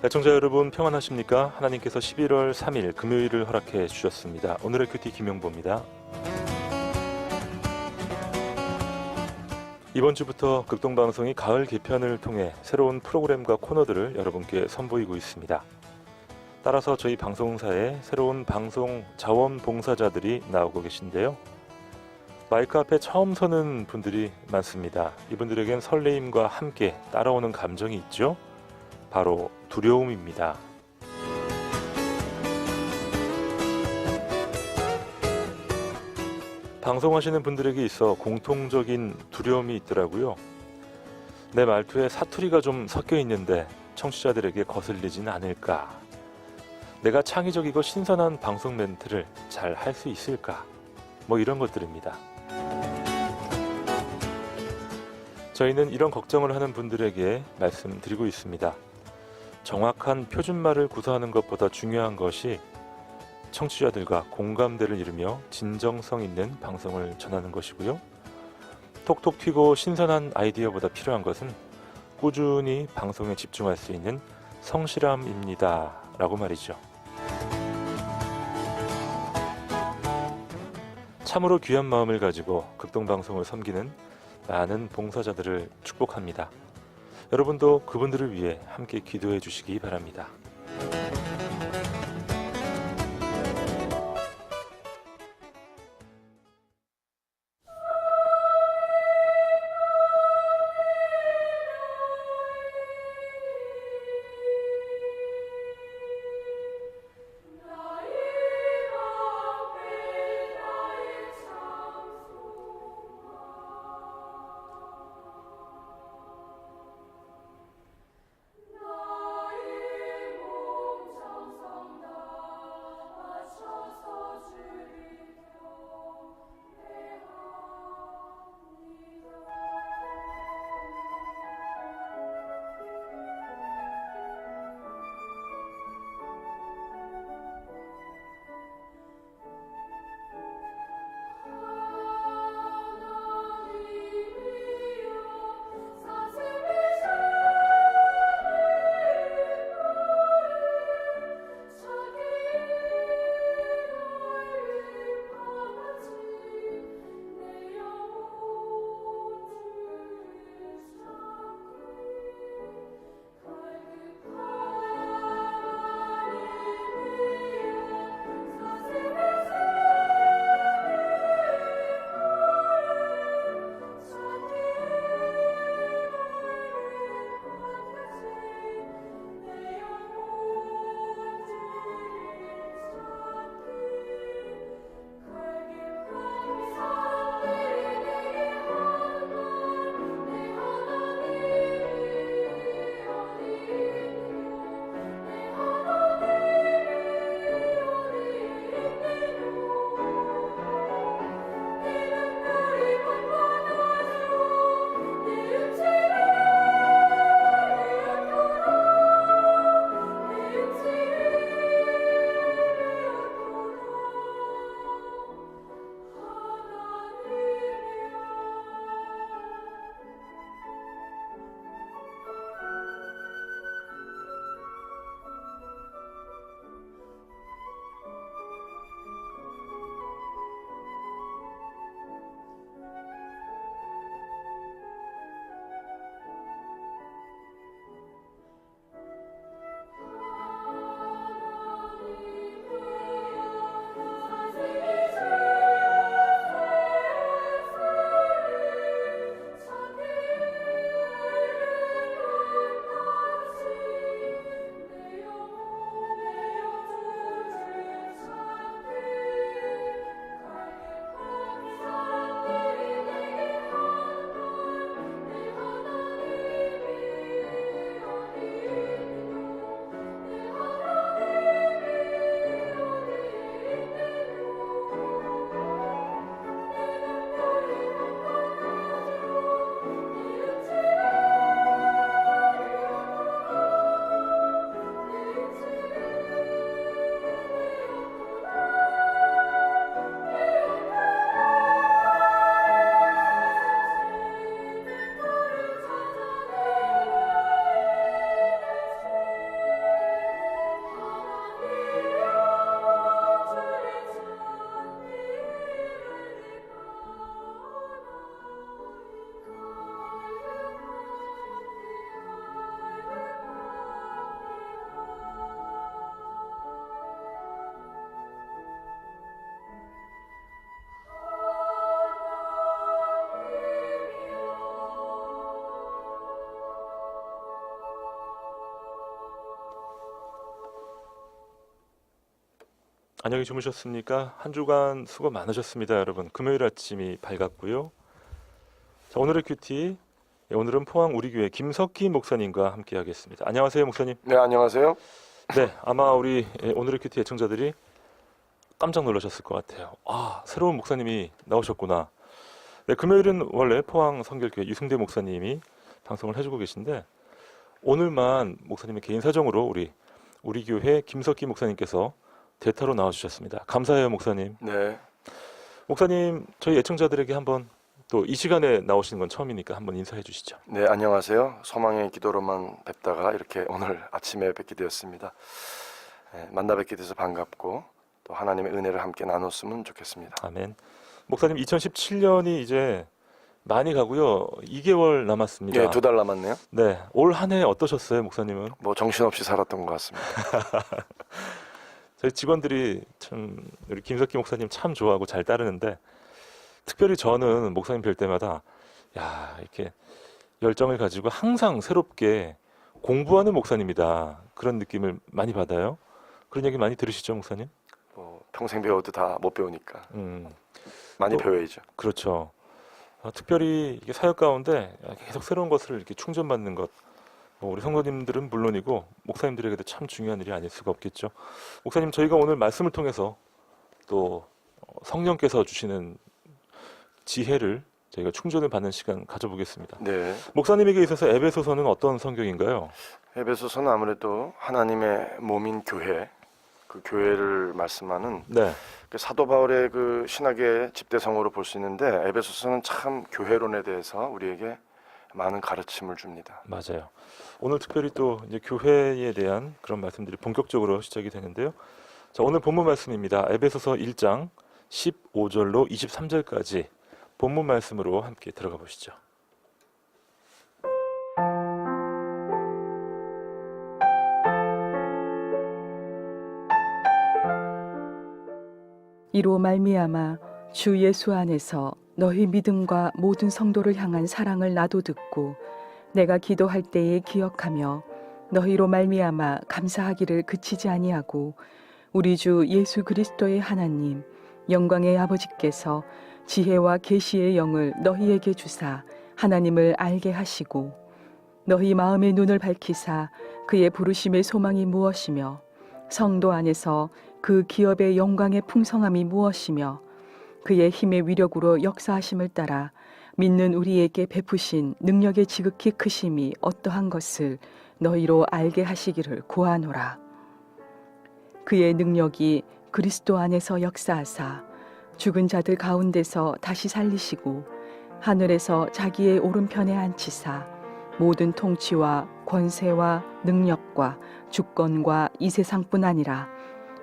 애청자 여러분 평안하십니까? 하나님께서 11월 3일 금요일을 허락해 주셨습니다. 오늘의 큐티 김용보입니다. 이번 주부터 극동방송이 가을 개편을 통해 새로운 프로그램과 코너들을 여러분께 선보이고 있습니다. 따라서 저희 방송사에 새로운 방송 자원봉사자들이 나오고 계신데요. 마이크 앞에 처음 서는 분들이 많습니다. 이분들에겐 설레임과 함께 따라오는 감정이 있죠? 바로 두려움입니다. 방송하시는 분들에게 있어 공통적인 두려움이 있더라고요. 내 말투에 사투리가 좀 섞여 있는데 청취자들에게 거슬리진 않을까? 내가 창의적이고 신선한 방송 멘트를 잘 할 수 있을까? 뭐 이런 것들입니다. 저희는 이런 걱정을 하는 분들에게 말씀드리고 있습니다. 정확한 표준말을 구사하는 것보다 중요한 것이 청취자들과 공감대를 이루며 진정성 있는 방송을 전하는 것이고요. 톡톡 튀고 신선한 아이디어보다 필요한 것은 꾸준히 방송에 집중할 수 있는 성실함입니다. 라고 말이죠. 참으로 귀한 마음을 가지고 극동방송을 섬기는 많은 봉사자들을 축복합니다. 여러분도 그분들을 위해 함께 기도해 주시기 바랍니다. 안녕히 주무셨습니까? 한 주간 수고 많으셨습니다, 여러분. 금요일 아침이 밝았고요. 자, 오늘의 큐티. 오늘은 포항 우리교회 김석희 목사님과 함께하겠습니다. 안녕하세요, 목사님. 네, 안녕하세요. 네, 아마 우리 오늘의 큐티 애청자들이 깜짝 놀라셨을 것 같아요. 아, 새로운 목사님이 나오셨구나. 네, 금요일은 원래 포항 성결교회 유승대 목사님이 방송을 해주고 계신데 오늘만 목사님의 개인 사정으로 우리 교회 김석희 목사님께서 대타로 나와주셨습니다. 감사해요, 목사님. 네, 목사님, 저희 애청자들에게 한번 또 이 시간에 나오시는 건 처음이니까 한번 인사해 주시죠. 네, 안녕하세요. 소망의 기도로만 뵙다가 이렇게 오늘 아침에 뵙게 되었습니다. 네, 만나 뵙게 돼서 반갑고 또 하나님의 은혜를 함께 나눴으면 좋겠습니다. 아멘. 목사님, 2017년이 이제 많이 가고요. 2개월 남았습니다. 예, 2달 남았네요. 네, 올 한 해 어떠셨어요, 목사님은? 뭐 정신없이 살았던 것 같습니다. 저희 직원들이 참 우리 김석희 목사님 참 좋아하고 잘 따르는데 특별히 저는 목사님 뵐 때마다 야, 이렇게 열정을 가지고 항상 새롭게 공부하는 목사님이다. 그런 느낌을 많이 받아요. 그런 얘기 많이 들으시죠, 목사님? 뭐 평생 배워도 다 못 배우니까 많이 또- 배워야죠. 그렇죠. 특별히 이게 사역 가운데 계속 새로운 것을 이렇게 충전받는 것, 뭐 우리 성도님들은 물론이고 목사님들에게도 참 중요한 일이 아닐 수가 없겠죠. 목사님, 저희가 오늘 말씀을 통해서 또 성령께서 주시는 지혜를 저희가 충전을 받는 시간 가져보겠습니다. 네, 목사님에게 있어서 에베소서는 어떤 성경인가요? 에베소서는 아무래도 하나님의 몸인 교회, 그 교회를 말씀하는 네, 그 사도 바울의 그 신학의 집대성으로 볼 수 있는데 에베소서는 참 교회론에 대해서 우리에게 많은 가르침을 줍니다. 맞아요. 오늘 특별히 또 이제 교회에 대한 그런 말씀들이 본격적으로 시작이 되는데요. 자, 오늘 본문 말씀입니다. 에베소서 1장 15절로 23절까지 본문 말씀으로 함께 들어가 보시죠. 이로 말미암아 주 예수 안에서 너희 믿음과 모든 성도를 향한 사랑을 나도 듣고 내가 기도할 때에 기억하며 너희로 말미암아 감사하기를 그치지 아니하고 우리 주 예수 그리스도의 하나님 영광의 아버지께서 지혜와 계시의 영을 너희에게 주사 하나님을 알게 하시고 너희 마음의 눈을 밝히사 그의 부르심의 소망이 무엇이며 성도 안에서 그 기업의 영광의 풍성함이 무엇이며 그의 힘의 위력으로 역사하심을 따라 믿는 우리에게 베푸신 능력의 지극히 크심이 어떠한 것을 너희로 알게 하시기를 구하노라. 그의 능력이 그리스도 안에서 역사하사 죽은 자들 가운데서 다시 살리시고 하늘에서 자기의 오른편에 앉히사 모든 통치와 권세와 능력과 주권과 이 세상뿐 아니라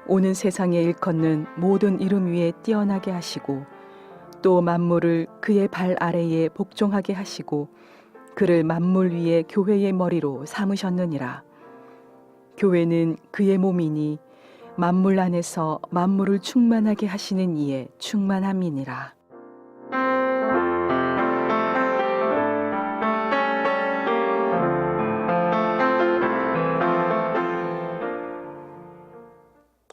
오는 세상에 일컫는 모든 이름 위에 뛰어나게 하시고 또 만물을 그의 발 아래에 복종하게 하시고 그를 만물 위에 교회의 머리로 삼으셨느니라. 교회는 그의 몸이니 만물 안에서 만물을 충만하게 하시는 이의 충만함이니라.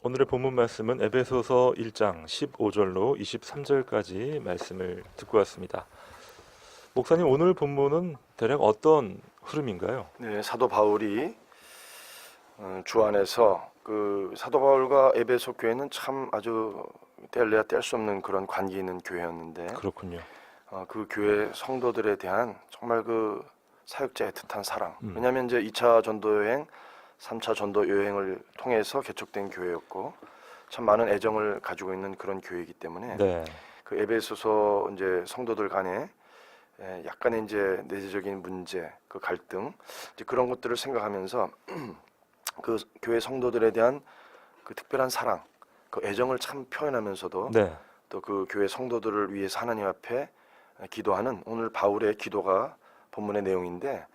오늘의 본문 말씀은 에베소서 1장 15절로 23절까지 말씀을 듣고 왔습니다. 목사님, 오늘 본문은 대략 어떤 흐름인가요? 네, 사도 바울이 주 안에서 그 사도 바울과 에베소 교회는 참 아주 뗄래야 뗄 수 없는 그런 관계 있는 교회였는데 그렇군요. 그 교회 성도들에 대한 정말 그 사역자의 애틋한 사랑. 왜냐하면 이제 2차 전도 여행, 3차 전도 여행을 통해서 개척된 교회였고 참 많은 애정을 가지고 있는 그런 교회이기 때문에 네, 그 에베소서 이제 성도들 간에 약간의 이제 내재적인 문제, 그 갈등, 이제 그런 것들을 생각하면서 그 교회 성도들에 대한 그 특별한 사랑, 그 애정을 참 표현하면서도 네, 또 그 교회 성도들을 위해서 하나님 앞에 기도하는 오늘 바울의 기도가 본문의 내용인데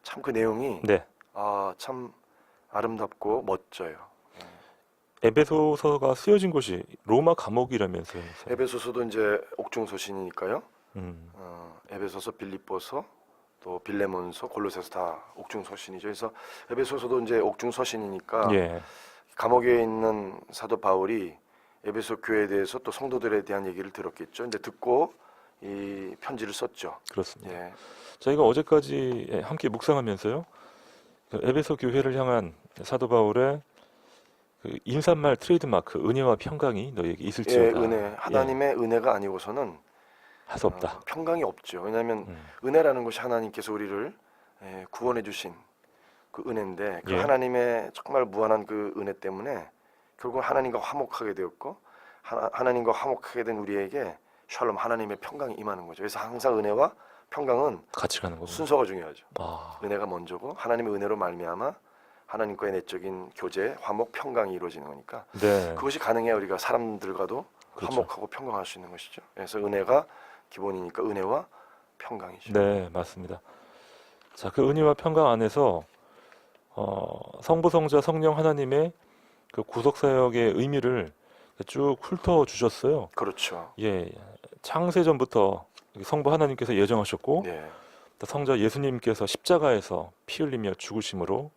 참 그 내용이 네. 참 아름답고 멋져요. 에베소서가 쓰여진 곳이 로마 감옥이라면서요. 목사님. 에베소서도 이제 옥중 서신이니까요. 음, 에베소서, 빌립보서, 또 빌레몬서, 골로새서 다 옥중 서신이죠. 그래서 에베소서도 이제 옥중 서신이니까 예, 감옥에 있는 사도 바울이 에베소 교회에 대해서 또 성도들에 대한 얘기를 들었겠죠. 이제 듣고 이 편지를 썼죠. 그렇습니다. 예. 저희가 어제까지 함께 묵상하면서요, 그 에베소 교회를 향한 사도 바울의 그 인사말 트레이드마크 은혜와 평강이 너희에게 예, 있을지어다. 은혜. 하나님의 은혜가 아니고서는 할 수 없다. 평강이 없죠. 왜냐하면 음. 은혜라는 것이 하나님께서 우리를 구원해 주신 그 은혜인데 그 예. 하나님의 정말 무한한 그 은혜 때문에 결국 하나님과 화목하게 되었고 하나님과 화목하게 된 우리에게 샬롬 하나님의 평강이 임하는 거죠. 그래서 항상 은혜와 평강은 같이 가는 거군요. 순서가 중요하죠. 아, 은혜가 먼저고 하나님의 은혜로 말미암아 하나님과의 내적인 교제, 화목, 평강이 이루어지는 거니까 네. 그것이 가능해야 우리가 사람들과도 그렇죠. 화목하고 평강할 수 있는 것이죠. 그래서 은혜가 기본이니까 은혜와 평강이죠. 네, 맞습니다. 자, 그 은혜와 평강 안에서 성부, 성자, 성령 하나님의 그 구속 사역의 의미를 쭉 훑어 주셨어요. 그렇죠. 예, 창세 전부터 성부 하나님께서 예정하셨고 네. 또 성자 예수님께서 십자가에서 피 흘리며 죽으심으로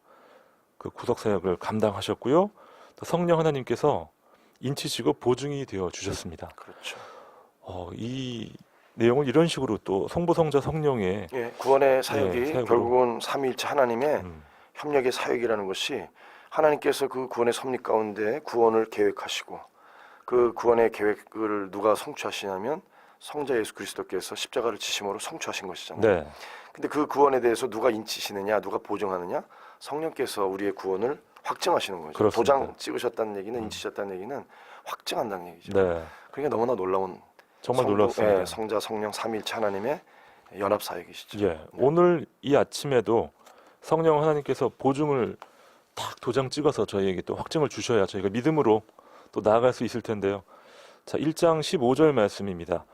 그 구속 사역을 감당하셨고요. 또 성령 하나님께서 인치시고 보증이 되어 주셨습니다. 그렇죠. 이 내용을 이런 식으로 또 성부, 성자, 성령의 예, 구원의 사역이 사역으로. 결국은 삼위일체 하나님의 음, 협력의 사역이라는 것이 하나님께서 그 구원의 섭리 가운데 구원을 계획하시고 그 구원의 계획을 누가 성취하시냐면 성자 예수 그리스도께서 십자가를 지심으로 성취하신 것이잖아요. 네, 근데 그 구원에 대해서 누가 인치시느냐, 누가 보증하느냐? 성령께서 우리의 구원을 확증하시는 거죠. 그렇습니다. 도장 찍으셨다는 얘기는 인치셨다는 얘기는 확증한다는 얘기죠. 네, 그러니까 너무나 놀라운 정말 놀랐습니다. 예, 성자, 성령, 삼위일체 하나님의 연합 사역이시죠. 예, 오늘 이 아침에도 성령 하나님께서 보증을 딱 도장 찍어서 저희에게 또 확증을 주셔야 저희가 믿음으로 또 나아갈 수 있을 텐데요. 자, 1장 15절 말씀입니다.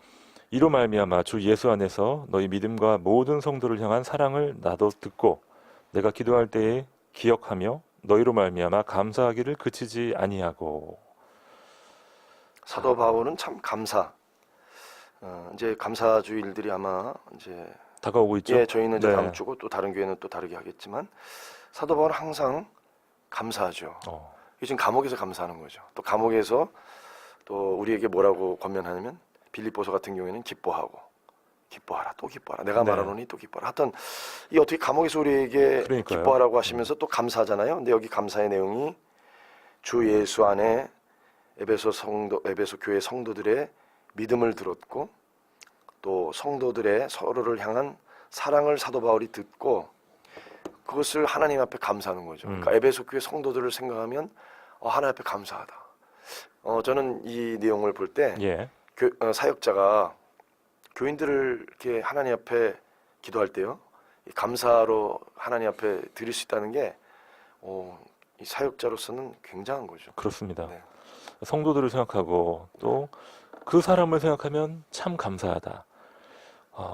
이로 말미암아 주 예수 안에서 너희 믿음과 모든 성도를 향한 사랑을 나도 듣고 내가 기도할 때에 기억하며 너희로 말미암아 감사하기를 그치지 아니하고. 사도 바울은 참 감사. 이제 감사주일들이 아마 이제 다가오고 있죠. 예, 저희는 이제 네. 다음 주고 또 다른 교회는 또 다르게 하겠지만 사도 바울은 항상 감사하죠. 이게 지금 감옥에서 감사하는 거죠. 또 감옥에서 또 우리에게 뭐라고 권면하냐면 빌립보서 같은 경우에는 기뻐하라 또 기뻐하라 내가 네. 말하노니 또 기뻐하라. 하여튼 이 어떻게 감옥에서 우리에게 그러니까요. 기뻐하라고 하시면서 또 감사하잖아요. 근데 여기 감사의 내용이 주 예수 안에 에베소 교회 성도들의 믿음을 들었고 또 성도들의 서로를 향한 사랑을 사도 바울이 듣고 그것을 하나님 앞에 감사하는 거죠. 그러니까 에베소 교회 성도들을 생각하면 하나님 앞에 감사하다. 저는 이 내용을 볼 때 예, 사역자가 교인들을 이렇게 하나님 앞에 기도할 때요, 이 감사로 하나님 앞에 드릴 수 있다는 게 이 사역자로서는 굉장한 거죠. 그렇습니다. 네. 성도들을 생각하고 또 그 사람을 생각하면 참 감사하다.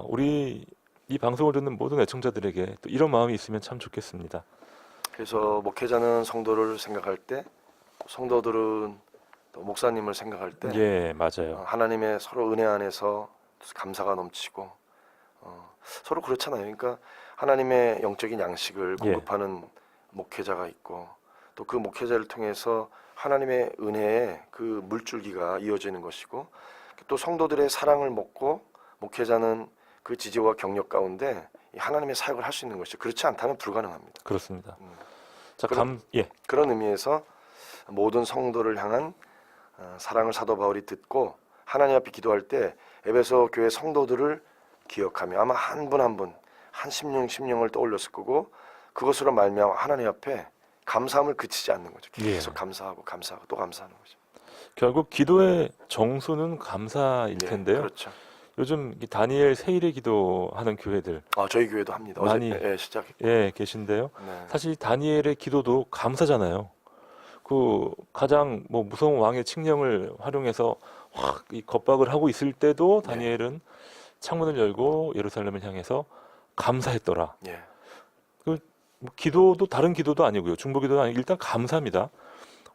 우리 이 방송을 듣는 모든 애청자들에게 또 이런 마음이 있으면 참 좋겠습니다. 그래서 목회자는 성도를 생각할 때, 성도들은 또 목사님을 생각할 때 예, 맞아요. 하나님의 서로 은혜 안에서 감사가 넘치고 서로 그렇잖아요. 그러니까 하나님의 영적인 양식을 예. 공급하는 목회자가 있고 또 그 목회자를 통해서 하나님의 은혜의 그 물줄기가 이어지는 것이고 또 성도들의 사랑을 먹고 목회자는 그 지지와 격려 가운데 이 하나님의 사역을 할 수 있는 것이죠. 그렇지 않다면 불가능합니다. 그렇습니다. 음. 자, 그럼- 예, 그런 의미에서 모든 성도를 향한 사랑을 사도 바울이 듣고 하나님 앞에 기도할 때 에베소 교회 성도들을 기억하며 아마 한 분 한 분 한 심령을 떠올렸을 거고 그것으로 말미암아 하나님 앞에 감사함을 그치지 않는 거죠. 계속 예. 감사하고 또 감사하는 거죠. 결국 기도의 정수는 감사일 예, 텐데요. 그렇죠. 요즘 이 다니엘 세일의 기도하는 교회들 저희 교회도 합니다. 많이- 어제 시작. 예, 계신데요. 네. 사실 다니엘의 기도도 감사잖아요. 그 가장 뭐 무서운 왕의 칙령을 활용해서 확 이 겁박을 하고 있을 때도 네. 다니엘은 창문을 열고 예루살렘을 향해서 감사했더라. 예. 뭐 기도도 다른 기도도 아니고요. 중보 기도도 아니고 일단 감사합니다.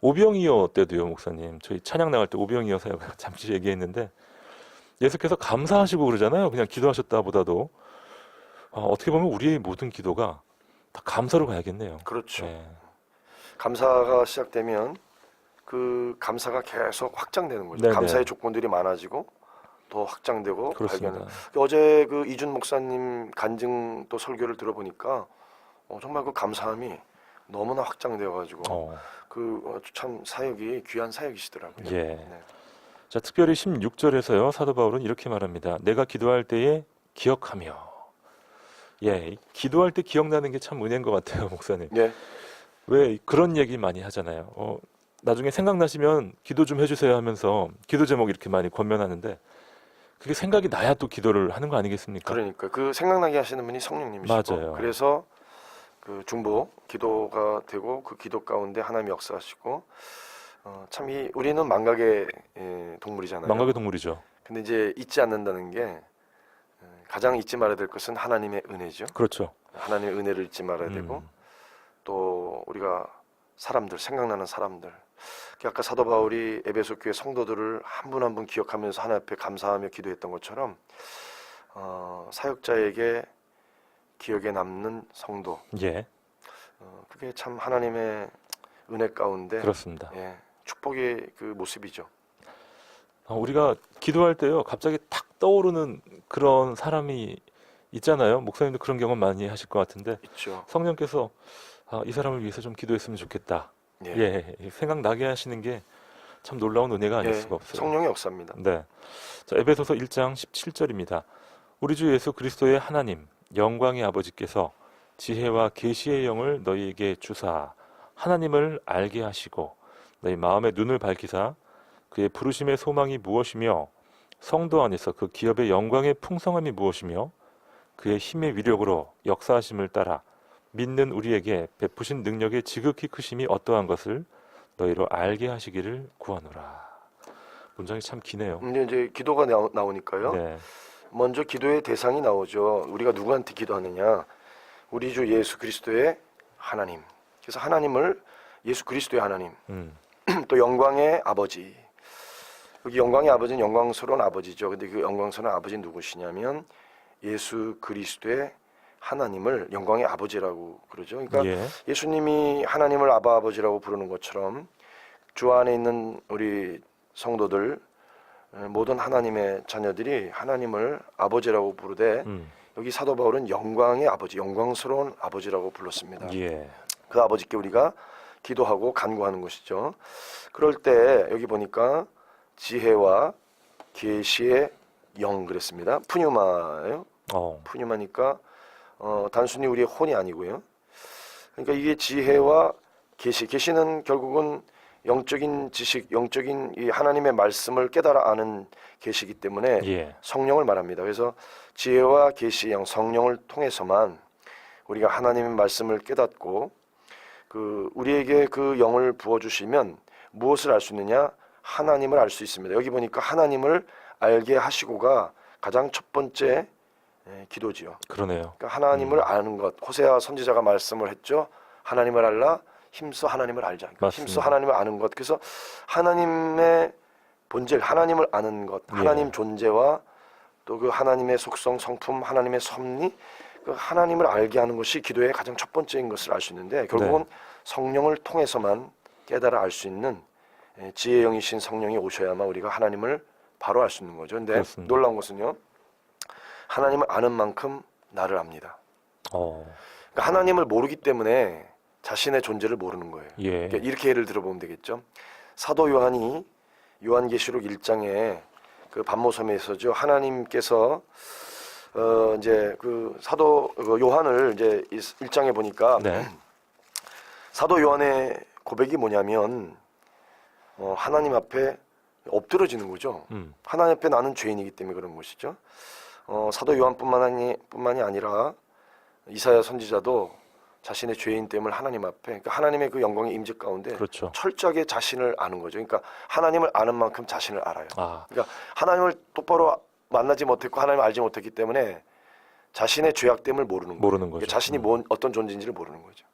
오병이어 때도요, 목사님. 저희 찬양 나갈 때 오병이어 사역 잠시 얘기했는데 예수께서 감사하시고 그러잖아요. 그냥 기도하셨다보다도 어떻게 보면 우리의 모든 기도가 다 감사로 가야겠네요. 그렇죠. 예. 감사가 시작되면 그 감사가 계속 확장되는 거죠. 네네. 감사의 조건들이 많아지고 더 확장되고 그렇습니다. 발견을. 어제 그 이준 목사님 간증 또 설교를 들어보니까 정말 그 감사함이 너무나 확장되어가지고 참 사역이 귀한 사역이시더라고요. 예. 네. 자, 특별히 16절에서요. 사도 바울은 이렇게 말합니다. 내가 기도할 때에 기억하며. 예, 기도할 때 기억나는 게 참 은혜인 것 같아요, 목사님. 예. 왜 그런 얘기 많이 하잖아요. 나중에 생각나시면 기도 좀 해주세요 하면서 기도 제목 이렇게 많이 권면하는데 그게 생각이 나야 또 기도를 하는 거 아니겠습니까? 그러니까 그 생각나게 하시는 분이 성령님이시고 맞아요. 그래서 그 중보 기도가 되고 그 기도 가운데 하나님이 역사하시고 참 우리는 망각의 동물이잖아요. 망각의 동물이죠. 근데 이제 잊지 않는다는 게 가장 잊지 말아야 될 것은 하나님의 은혜죠. 그렇죠. 하나님의 은혜를 잊지 말아야 되고 또 우리가 사람들 생각나는 사람들 아까 사도 바울이 에베소 교회 성도들을 한 분 한 분 기억하면서 하나님 앞에 감사하며 기도했던 것처럼 사역자에게 기억에 남는 성도 예, 그게 참 하나님의 은혜 가운데 그렇습니다. 예, 축복의 그 모습이죠. 우리가 기도할 때요, 갑자기 탁 떠오르는 그런 사람이 있잖아요. 목사님도 그런 경험 많이 하실 것 같은데 있죠. 성령께서 이 사람을 위해서 좀 기도했으면 좋겠다. 예. 생각나게 하시는 게 참 놀라운 은혜가 아닐 수가 없어요. 성령의 역사입니다. 네. 자, 에베소서 1장 17절입니다. 우리 주 예수 그리스도의 하나님, 영광의 아버지께서 지혜와 계시의 영을 너희에게 주사 하나님을 알게 하시고 너희 마음의 눈을 밝히사 그의 부르심의 소망이 무엇이며 성도 안에서 그 기업의 영광의 풍성함이 무엇이며 그의 힘의 위력으로 역사하심을 따라 믿는 우리에게 베푸신 능력의 지극히 크심이 어떠한 것을 너희로 알게 하시기를 구하노라. 문장이 참 기네요. 이제 기도가 나오니까요. 네. 먼저 기도의 대상이 나오죠. 우리가 누구한테 기도하느냐? 우리 주 예수 그리스도의 하나님. 그래서 하나님을 예수 그리스도의 하나님. 또 영광의 아버지. 여기 영광의 아버지는 영광스러운 아버지죠. 근데 그 영광스러운 아버지는 누구시냐면 예수 그리스도의 하나님을 영광의 아버지라고 그러죠. 그러니까 예수님이 하나님을 아바 아버지라고 부르는 것처럼 주 안에 있는 우리 성도들 모든 하나님의 자녀들이 하나님을 아버지라고 부르되 여기 사도 바울은 영광의 아버지, 영광스러운 아버지라고 불렀습니다. 그 아버지께 우리가 기도하고 간구하는 것이죠. 그럴 때 여기 보니까 지혜와 계시의 영 그랬습니다. 푸뉴마예요. 푸뉴마니까 단순히 우리의 혼이 아니고요. 그러니까 이게 지혜와 계시는 결국은 영적인 지식, 영적인 이 하나님의 말씀을 깨달아 아는 계시이기 때문에 성령을 말합니다. 그래서 지혜와 계시의 영, 성령을 통해서만 우리가 하나님의 말씀을 깨닫고 그 우리에게 그 영을 부어 주시면 무엇을 알 수 있느냐? 하나님을 알 수 있습니다. 여기 보니까 하나님을 알게 하시고가 가장 첫 번째 기도지요. 그러네요. 그러니까 하나님을 아는 것. 호세아 선지자가 말씀을 했죠. 하나님을 알라. 힘써 하나님을 알자. 그러니까 힘써 하나님을 아는 것. 그래서 하나님의 본질, 하나님을 아는 것, 하나님 존재와 또 그 하나님의 속성, 성품, 하나님의 섭리, 그 하나님을 알게 하는 것이 기도의 가장 첫 번째인 것을 알 수 있는데 결국은 성령을 통해서만 깨달아 알 수 있는 지혜의 영이신 성령이 오셔야만 우리가 하나님을 바로 알 수 있는 거죠. 근데 그렇습니다. 놀라운 것은요. 하나님을 아는 만큼 나를 압니다. 그러니까 하나님을 모르기 때문에 자신의 존재를 모르는 거예요. 그러니까 이렇게 예를 들어보면 되겠죠. 사도 요한이 요한계시록 1장에 그 반모섬에서죠. 하나님께서 이제 그 사도 요한을 이제 1장에 보니까 사도 요한의 고백이 뭐냐면 하나님 앞에 엎드러지는 거죠. 하나님 앞에 나는 죄인이기 때문에 그런 것이죠. 사도 요한뿐만이 아니라 이사야 선지자도 자신의 죄인 됨을 하나님 앞에, 그러니까 하나님의 그 영광의 임재 가운데 철저하게 자신을 아는 거죠. 그러니까 하나님을 아는 만큼 자신을 알아요. 그러니까 하나님을 똑바로 만나지 못했고 하나님을 알지 못했기 때문에 자신의 죄악됨을 모르는 거죠. 그러니까 자신이 어떤 존재인지를 모르는 거죠.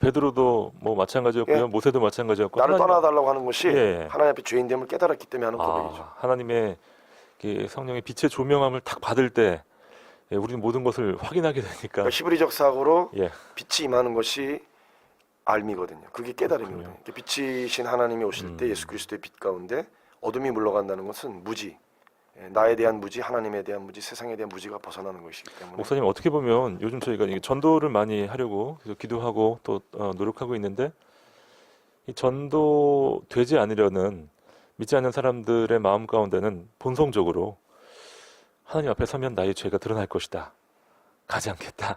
베드로도 뭐 마찬가지였고요. 모세도 마찬가지였고. 나를 떠나달라고 하는 것이 하나님 앞에 죄인됨을 깨달았기 때문에 하는 고백이죠. 하나님의 성령의 빛의 조명함을 딱 받을 때 우리는 모든 것을 확인하게 되니까. 그러니까 히브리적 사고로 빛이 임하는 것이 알미거든요. 그게 깨달음이거든요. 그렇군요. 빛이신 하나님이 오실 때 예수 그리스도의 빛 가운데 어둠이 물러간다는 것은 무지, 나에 대한 무지, 하나님에 대한 무지, 세상에 대한 무지가 벗어나는 것이기 때문에 목사님 어떻게 보면 요즘 저희가 이게 전도를 많이 하려고 그래서 기도하고 또 노력하고 있는데 이 전도 되지 않으려는 믿지 않는 사람들의 마음 가운데는 본성적으로 하나님 앞에 서면 나의 죄가 드러날 것이다. 가지 않겠다.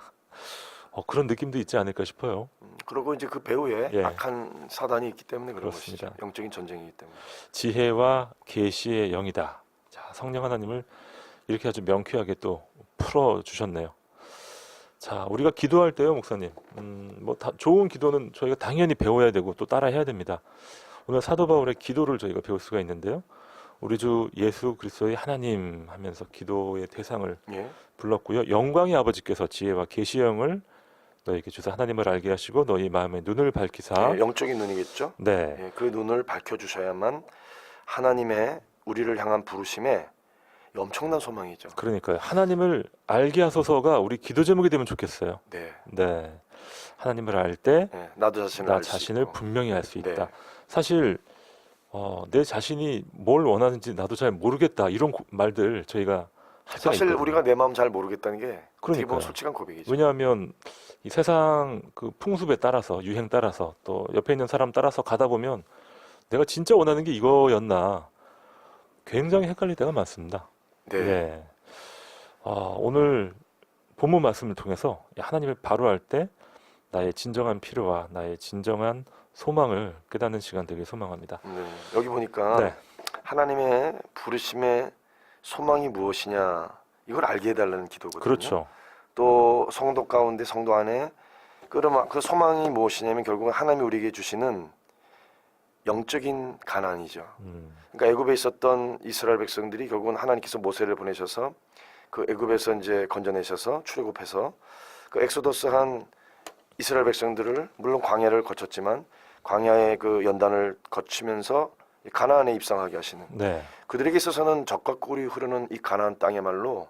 그런 느낌도 있지 않을까 싶어요. 그리고 이제 그 배후에 예. 악한 사단이 있기 때문에 그런 그렇습니다. 것이죠. 영적인 전쟁이기 때문에. 지혜와 계시의 영이다. 자, 성령 하나님을 이렇게 아주 명쾌하게 또 풀어 주셨네요. 자, 우리가 기도할 때요, 목사님. 좋은 기도는 저희가 당연히 배워야 되고 또 따라 해야 됩니다. 오늘 사도 바울의 기도를 저희가 배울 수가 있는데요. 우리 주 예수 그리스도의 하나님 하면서 기도의 대상을 예. 불렀고요. 영광의 아버지께서 지혜와 계시의 영을 너희에게 주사 하나님을 알게 하시고 너희 마음의 눈을 밝히사. 예, 영적인 눈이겠죠. 네. 예, 그 눈을 밝혀주셔야만 하나님의 우리를 향한 부르심에 엄청난 소망이죠. 그러니까요. 하나님을 알게 하소서가 우리 기도 제목이 되면 좋겠어요. 네. 네. 하나님을 알 때 예, 나도 자신을 나 알 수 자신을 있고. 분명히 알 수 있다. 네. 사실 내 자신이 뭘 원하는지 나도 잘 모르겠다. 이런 말들 저희가 할 때가 사실 있거든요. 우리가 내 마음 잘 모르겠다는 게 어떻게 그러니까요. 보면 솔직한 고백이죠. 왜냐하면 이 세상 그 풍습에 따라서 유행 따라서 또 옆에 있는 사람 따라서 가다 보면 내가 진짜 원하는 게 이거였나 굉장히 헷갈릴 때가 많습니다. 네. 예. 오늘 본문 말씀을 통해서 하나님을 바로 알 때 나의 진정한 필요와 나의 진정한 소망을 깨닫는 시간 되길 소망합니다. 네. 여기 보니까 네. 하나님의 부르심의 소망이 무엇이냐 이걸 알게 해달라는 기도거든요. 그렇죠. 또 성도 가운데 성도 안에 그 소망이 무엇이냐면 결국은 하나님이 우리에게 주시는 영적인 가난이죠. 그러니까 애굽에 있었던 이스라엘 백성들이 결국은 하나님께서 모세를 보내셔서 그 애굽에서 이제 건져내셔서 출애굽해서 그 엑소더스한 이스라엘 백성들을 물론 광야를 거쳤지만 광야의 그 연단을 거치면서 가나안에 입성하게 하시는 네. 그들에게 있어서는 젖과 꿀이 흐르는 이 가나안 땅의 말로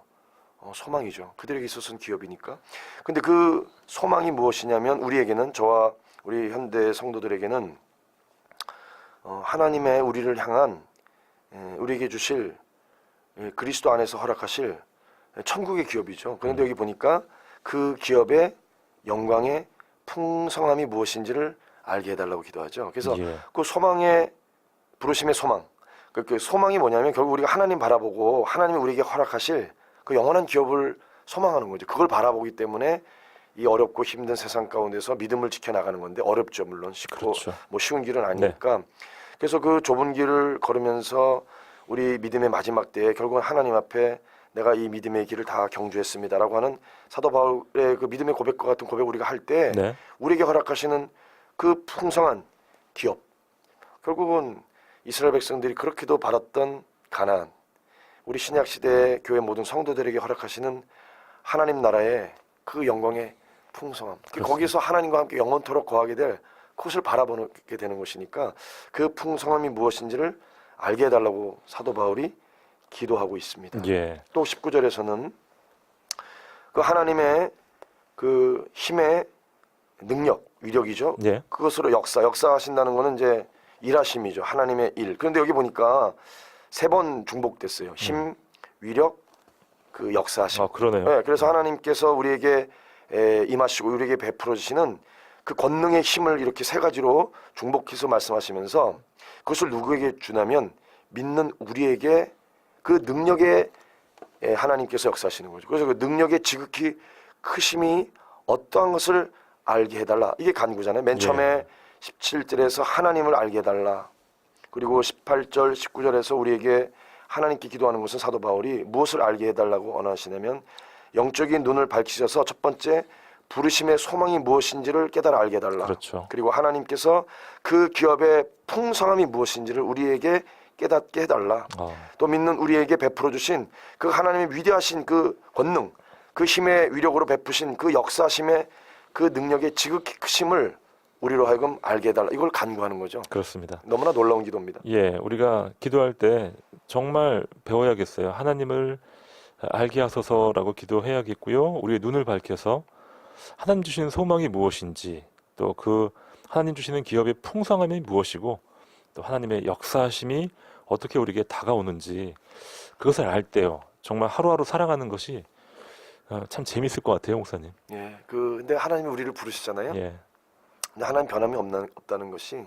소망이죠. 그들에게 있어서는 기업이니까. 근데 그 소망이 무엇이냐면 우리에게는 저와 우리 현대 성도들에게는 하나님의 우리를 향한 우리에게 주실 그리스도 안에서 허락하실 천국의 기업이죠. 그런데 여기 보니까 그 기업의 영광의 풍성함이 무엇인지를 알게 해달라고 기도하죠. 그래서 예. 그 소망의 부르심의 소망, 그 소망이 뭐냐면 결국 우리가 하나님 바라보고 하나님이 우리에게 허락하실 그 영원한 기업을 소망하는 거죠. 그걸 바라보기 때문에 이 어렵고 힘든 세상 가운데서 믿음을 지켜나가는 건데 어렵죠. 물론 쉽고 그렇죠. 뭐 쉬운 길은 아니니까. 그래서 그 좁은 길을 걸으면서 우리 믿음의 마지막 때에 결국은 하나님 앞에 내가 이 믿음의 길을 다 경주했습니다라고 하는 사도 바울의 그 믿음의 고백과 같은 고백을 우리가 할 때 네. 우리에게 허락하시는 그 풍성한 기업, 결국은 이스라엘 백성들이 그렇게도 바랐던 가나안, 우리 신약 시대 교회 모든 성도들에게 허락하시는 하나님 나라의 그 영광의 풍성함, 그렇습니다. 거기서 하나님과 함께 영원토록 거하게 될 그것을 바라보게 되는 것이니까 그 풍성함이 무엇인지를 알게 해달라고 사도 바울이 기도하고 있습니다. 예. 또 19절에서는 그 하나님의 그 힘의 능력, 위력이죠. 예. 그것으로 역사하신다는 것은 이제 일하심이죠. 하나님의 일. 그런데 여기 보니까 3번 중복됐어요. 힘, 위력, 그 역사하심. 그러네요. 네, 그래서 하나님께서 우리에게 임하시고 우리에게 베풀어 주시는 그 권능의 힘을 이렇게 3가지로 중복해서 말씀하시면서 그것을 누구에게 주냐면 믿는 우리에게 그 능력에 하나님께서 역사하시는 거죠. 그래서 그 능력의 지극히 크심이 어떠한 것을 알게 해달라. 이게 간구잖아요. 맨 처음에 17절에서 하나님을 알게 해달라. 그리고 18절, 19절에서 우리에게 하나님께 기도하는 것은 사도 바울이 무엇을 알게 해달라고 원하시냐면 영적인 눈을 밝히셔서 첫 번째 부르심의 소망이 무엇인지를 깨달아 알게 해달라. 그렇죠. 그리고 하나님께서 그 기업의 풍성함이 무엇인지를 우리에게 깨닫게 해달라. 또 믿는 우리에게 베풀어 주신 그 하나님의 위대하신 그 권능, 그 힘의 위력으로 베푸신 그 역사심의 그 능력의 지극히 크심을 우리로 하여금 알게 해달라. 이걸 간구하는 거죠. 그렇습니다. 너무나 놀라운 기도입니다. 예, 우리가 기도할 때 정말 배워야겠어요. 하나님을 알게 하소서라고 기도해야겠고요. 우리의 눈을 밝혀서 하나님 주신 소망이 무엇인지 또 그 하나님 주시는 기업의 풍성함이 무엇이고 또 하나님의 역사하심이 어떻게 우리에게 다가오는지 그것을 알 때요. 정말 하루하루 살아가는 것이 참 재밌을 것 같아요, 목사님. 예, 근데 하나님이 우리를 부르시잖아요. 예, 근데 하나님 변함이 없다는 것이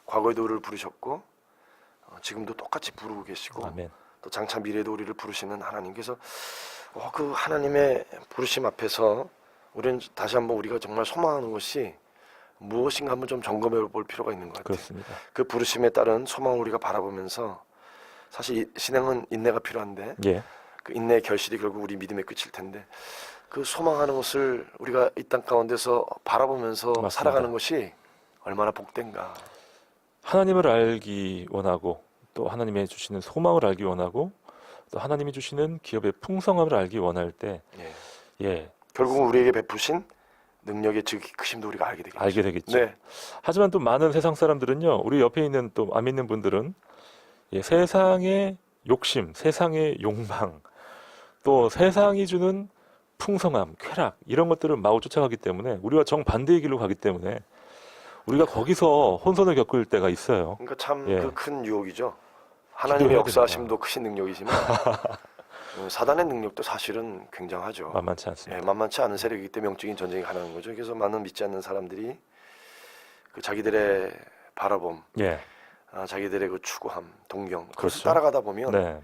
과거에도 우리를 부르셨고 지금도 똑같이 부르고 계시고 아멘. 또 장차 미래에도 우리를 부르시는 하나님께서 그 하나님의 부르심 앞에서 우리는 다시 한번 우리가 정말 소망하는 것이 무엇인가 한번 좀 점검해 볼 필요가 있는 것 같아요. 그렇습니다. 그 부르심에 따른 소망을 우리가 바라보면서 사실 이 신앙은 인내가 필요한데 예, 그 인내의 결실이 결국 우리 믿음의 끝일 텐데 그 소망하는 것을 우리가 이 땅 가운데서 바라보면서 맞습니다. 살아가는 것이 얼마나 복된가. 하나님을 알기 원하고 또 하나님의 주시는 소망을 알기 원하고 또 하나님이 주시는 기업의 풍성함을 알기 원할 때 예. 예, 결국은 우리에게 베푸신 능력의 지극히 크심도 우리가 알게 되겠죠. 알게 되겠죠. 네. 하지만 또 많은 세상 사람들은요, 우리 옆에 있는 또 안 믿는 분들은 예, 세상의 욕심, 세상의 욕망, 또 세상이 주는 풍성함, 쾌락 이런 것들을 마구 쫓아가기 때문에 우리와 정반대의 길로 가기 때문에 우리가 거기서 혼선을 겪을 때가 있어요. 그러니까 참 예. 그 큰 유혹이죠. 하나님의 기도해야 역사하심도 크신 능력이지만 사단의 능력도 사실은 굉장하죠. 만만치 않습니다. 예, 만만치 않은 세력이기 때문에 영적인 전쟁이 가능한 거죠. 그래서 많은 믿지 않는 사람들이 그 자기들의 바라봄, 예, 자기들의 그 추구함, 동경 그것을 그렇죠. 따라가다 보면 네,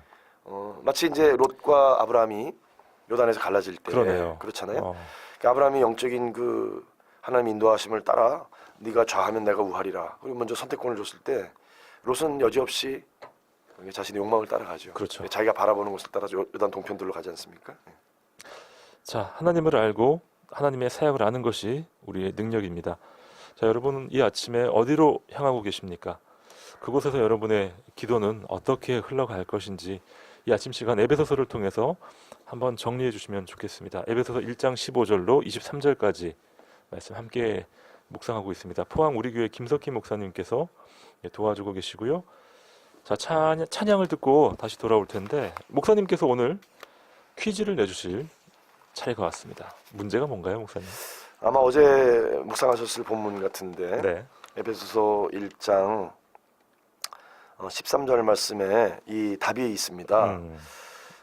마치 이제 롯과 아브라함이 요단에서 갈라질 때 그러네요. 그렇잖아요. 그러니까 아브라함이 영적인 그 하나님 인도하심을 따라 네가 좌하면 내가 우하리라. 그리고 먼저 선택권을 줬을 때 롯은 여지없이 자신의 욕망을 따라가죠. 그렇죠. 자기가 바라보는 것을 따라 요단 동편들로 가지 않습니까? 자, 하나님을 알고 하나님의 사역을 아는 것이 우리의 능력입니다. 자, 여러분 이 아침에 어디로 향하고 계십니까? 그곳에서 여러분의 기도는 어떻게 흘러갈 것인지 이 아침 시간 에베소서를 통해서 한번 정리해 주시면 좋겠습니다. 에베소서 1장 15절로 23절까지 말씀 함께 묵상하고 있습니다. 포항 우리 교회 김석희 목사님께서 도와주고 계시고요. 자, 찬양을 듣고 다시 돌아올 텐데 목사님께서 오늘 퀴즈를 내주실 차례가 왔습니다. 문제가 뭔가요, 목사님? 아마 어제 묵상하셨을 본문 같은데 네, 에베소서 1장 13절 말씀에 이 답이 있습니다.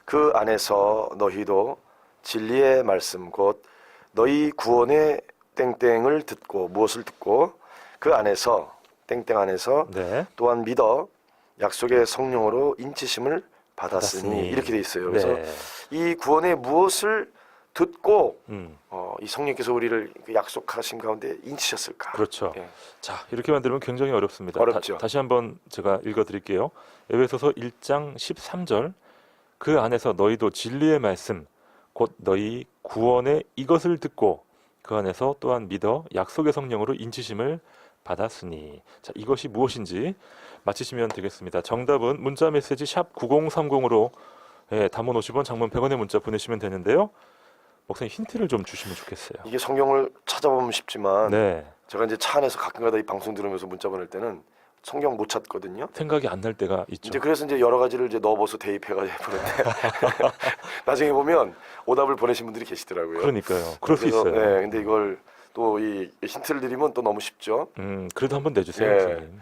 그 안에서 너희도 진리의 말씀 곧 너희 구원의 땡땡을 듣고 무엇을 듣고 그 안에서 땡땡 안에서 네, 또한 믿어 약속의 성령으로 인치심을 받았으니 받았으니. 이렇게 돼 있어요. 그래서 네. 이 구원의 무엇을 듣고 음, 이 성령께서 우리를 그 약속하신 가운데 인치셨을까? 그렇죠. 예. 자, 이렇게만 들으면 굉장히 어렵습니다. 어렵죠. 다시 한번 제가 읽어드릴게요. 에베소서 1장 13절 그 안에서 너희도 진리의 말씀 곧 너희 구원의 이것을 듣고 그 안에서 또한 믿어 약속의 성령으로 인치심을 받았으니 자, 이것이 무엇인지 맞히시면 되겠습니다. 정답은 문자 메시지 샵 9030으로 단문 50원 장문 100원의 문자 보내시면 되는데요. 목사님 힌트를 좀 주시면 좋겠어요. 이게 성경을 찾아보면 쉽지만 네, 제가 이제 차 안에서 가끔가다 이 방송 들으면서 문자 보낼 때는 성경 못 찾거든요. 생각이 안 날 때가 있죠. 이제 그래서 이제 여러 가지를 이제 넣어서 대입해가지고 보는데 나중에 보면 오답을 보내신 분들이 계시더라고요. 그러니까요. 그럴 수 그래서, 있어요. 네, 근데 이걸 또 이 힌트를 드리면 또 너무 쉽죠. 그래도 한번 내주세요, 네. 목사님.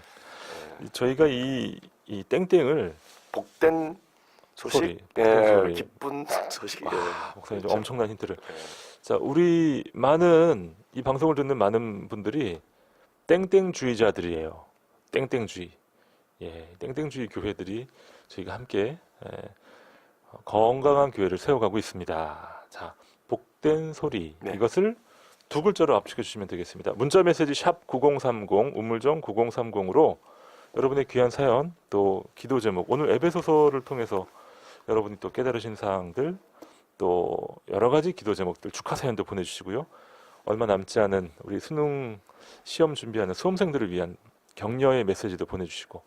저희가 이 땡땡을 복된 소식, 소리, 복된 소리. 기쁜 소식. 목사님 좀 그렇죠. 엄청난 힌트를. 네. 자, 우리 많은 이 방송을 듣는 많은 분들이 땡땡주의자들이에요. 땡땡주의. 예, 땡땡주의 교회들이 저희가 함께 건강한 교회를 세워가고 있습니다. 자, 복된 소리. 네. 이것을 두 글자로 압축해 주시면 되겠습니다. 문자 메시지 샵 9030 우물정 9030으로 여러분의 귀한 사연 또 기도 제목 오늘 에베소서를 통해서 여러분이 또 깨달으신 사항들 또 여러 가지 기도 제목들 축하 사연도 보내주시고요. 얼마 남지 않은 우리 수능 시험 준비하는 수험생들을 위한 격려의 메시지도 보내주시고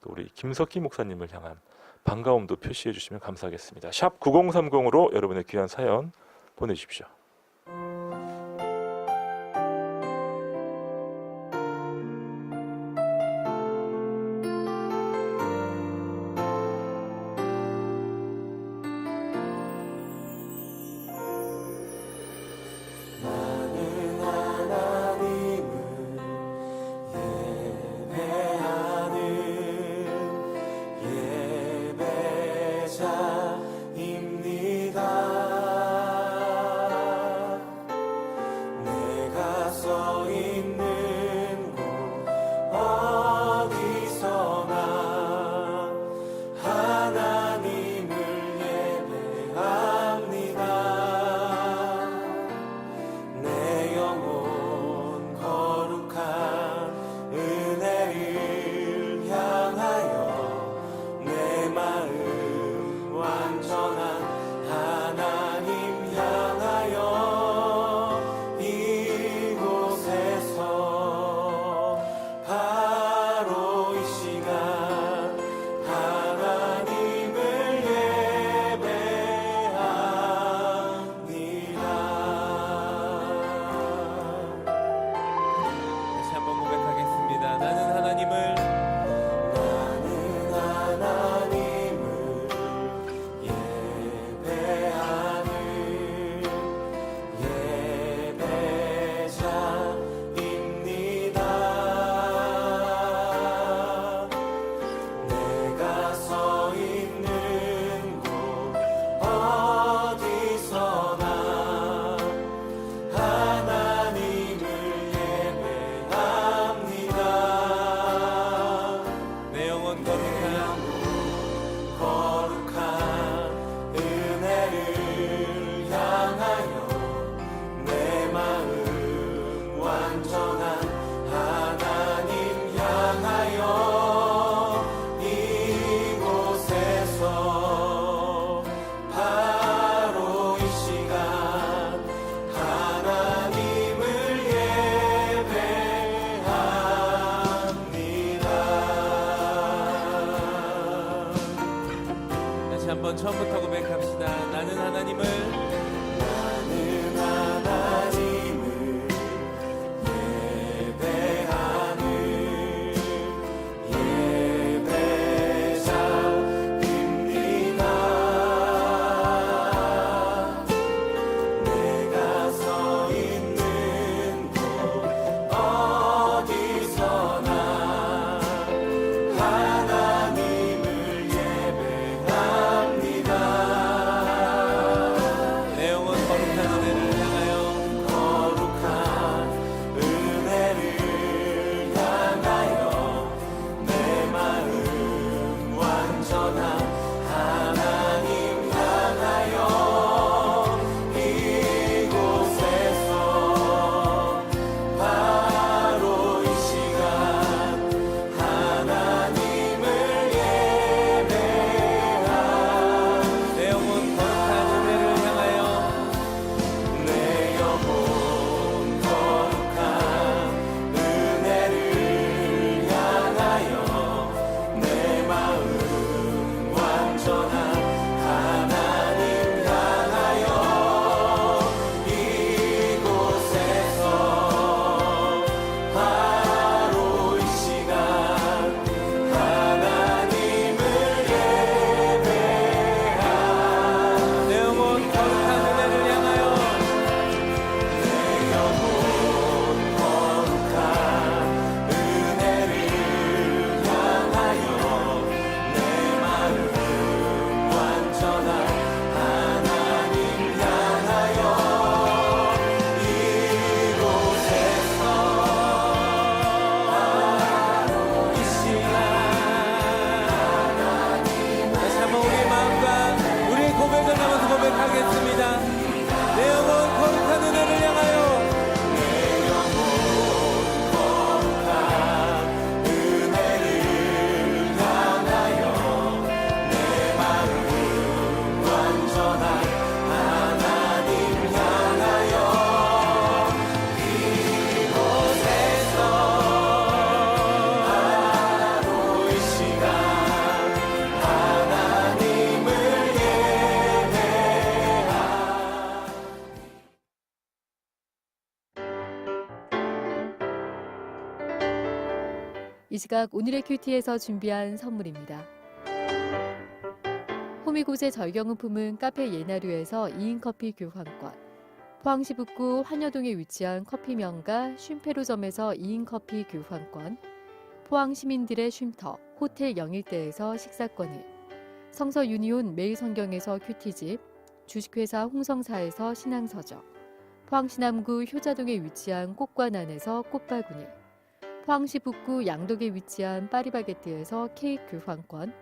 또 우리 김석희 목사님을 향한 반가움도 표시해 주시면 감사하겠습니다. 샵 9030으로 여러분의 귀한 사연 보내주십시오. 고백합니다. 나는 하나님을 한번 처음부터 고백합시다. 나는 하나님을 이 시각 오늘의 큐티에서 준비한 선물입니다. 호미곶의 절경은품은 카페 예나류에서 2인 커피 교환권, 포항시 북구 환여동에 위치한 커피 명가 쉼페로점에서 2인 커피 교환권, 포항 시민들의 쉼터 호텔 영일대에서 식사권을, 성서 유니온 매일성경에서 큐티집, 주식회사 홍성사에서 신앙서적, 포항시 남구 효자동에 위치한 꽃관안에서 꽃바구니, 포항시 북구 양덕에 위치한 파리바게뜨에서 케이크 교환권,